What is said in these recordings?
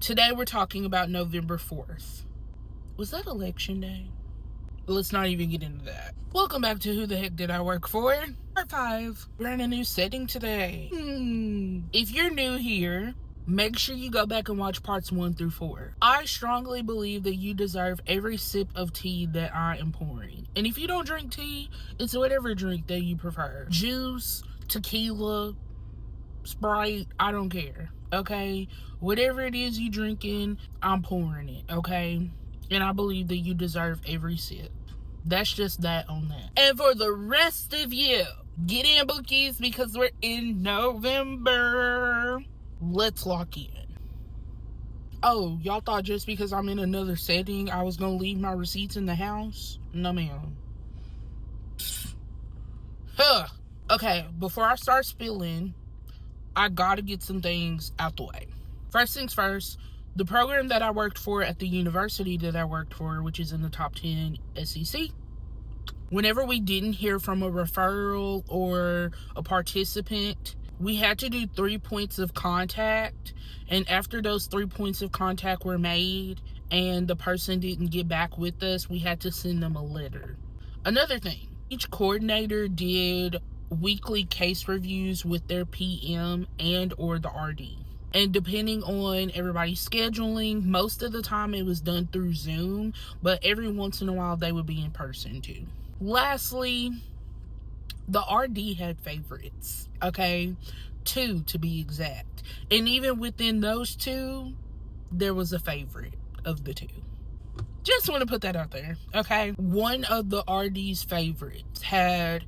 Today we're talking about November 4th. Was that election day? Let's not even get into that. Welcome back to Who the Heck Did I Work For? Part 5. We're in a new setting today. If you're new here, make sure you go back and watch parts 1 through 4. I strongly believe that you deserve every sip of tea that I am pouring. And if you don't drink tea, it's whatever drink that you prefer. Juice, tequila, Sprite, I don't care. Okay? Whatever it is you drinking, I'm pouring it. Okay? And I believe that you deserve every sip. That's just that on that. And for the rest of you, get in, bookies, because we're in November. Let's lock in. Oh, y'all thought just because I'm in another setting, I was going to leave my receipts in the house? No, ma'am. Okay, before I start spilling, I gotta get some things out the way. First things first, the program that I worked for at the university that I worked for, which is in the top 10 SEC, whenever we didn't hear from a referral or a participant, we had to do 3 points of contact. And after those 3 points of contact were made and the person didn't get back with us, we had to send them a letter. Another thing, each coordinator did weekly case reviews with their PM and or the RD. And depending on everybody's scheduling, most of the time it was done through Zoom, but every once in a while they would be in person too. Lastly, the RD had favorites, okay? 2 to be exact. And even within those 2, there was a favorite of the 2. Just want to put that out there, okay? One of the RD's favorites had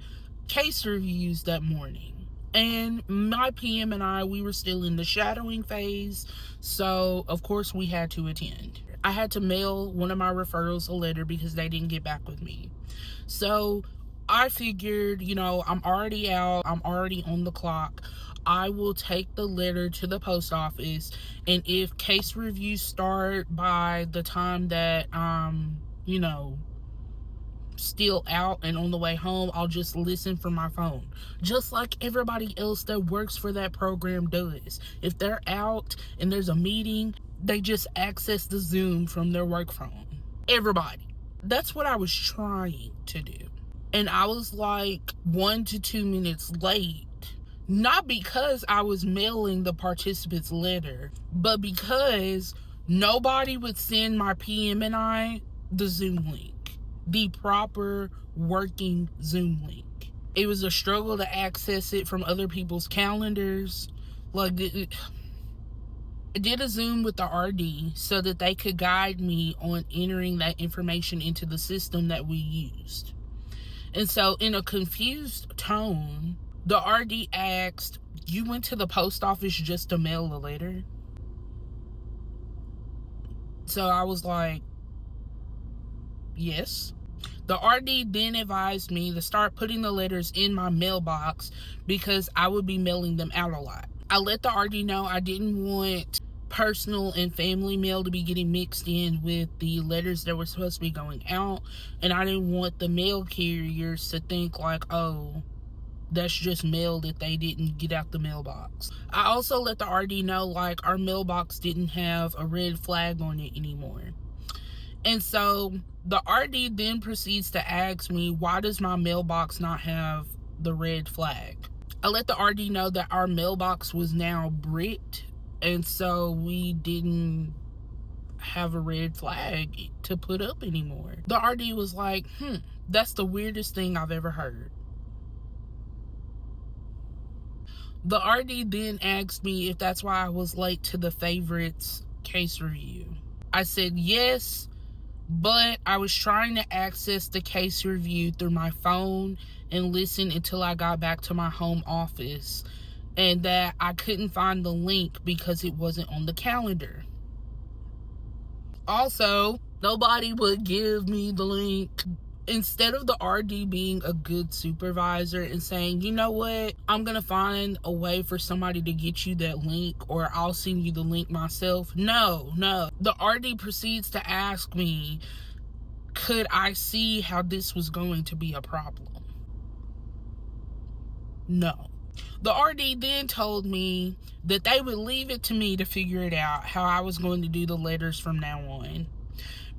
case reviews that morning. And my PM and I, we were still in the shadowing phase. So, of course, we had to attend. I had to mail one of my referrals a letter because they didn't get back with me. So, I figured, I'm already out. I'm already on the clock. I will take the letter to the post office, and if case reviews start by the time that still out and on the way home, I'll just listen from my phone, just like everybody else that works for that program does. If they're out and there's a meeting, they just access the Zoom from their work phone. Everybody. That's what I was trying to do. And I was like 1 to 2 minutes late. Not because I was mailing the participant's letter, but because nobody would send my PM and I the Zoom link, the proper working Zoom link. It was a struggle to access it from other people's calendars. I did a Zoom with the RD so that they could guide me on entering that information into the system that we used. And so in a confused tone, the RD asked, "You went to the post office just to mail a letter?" So I was like, yes. The RD then advised me to start putting the letters in my mailbox because I would be mailing them out a lot. I let the RD know I didn't want personal and family mail to be getting mixed in with the letters that were supposed to be going out. And I didn't want the mail carriers to think like, oh, that's just mail that they didn't get out the mailbox. I also let the RD know like our mailbox didn't have a red flag on it anymore. And so the RD then proceeds to ask me, why does my mailbox not have the red flag? I let the RD know that our mailbox was now bricked, and so we didn't have a red flag to put up anymore. The RD was like, that's the weirdest thing I've ever heard. The RD then asked me if that's why I was late to the favorites case review. I said yes, but I was trying to access the case review through my phone and listen until I got back to my home office, and that I couldn't find the link because it wasn't on the calendar. Also, nobody would give me the link. Instead of the RD being a good supervisor and saying, you know what, I'm going to find a way for somebody to get you that link, or I'll send you the link myself. No. The RD proceeds to ask me, could I see how this was going to be a problem? No. The RD then told me that they would leave it to me to figure it out how I was going to do the letters from now on,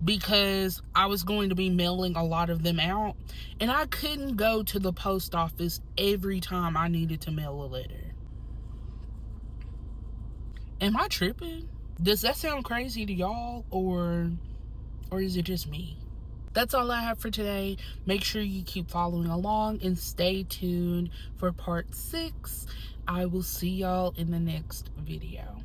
because I was going to be mailing a lot of them out, and I couldn't go to the post office every time I needed to mail a letter. Am I tripping? Does that sound crazy to y'all, or is it just me? That's all I have for today. Make sure you keep following along and stay tuned for part 6. I will see y'all in the next video.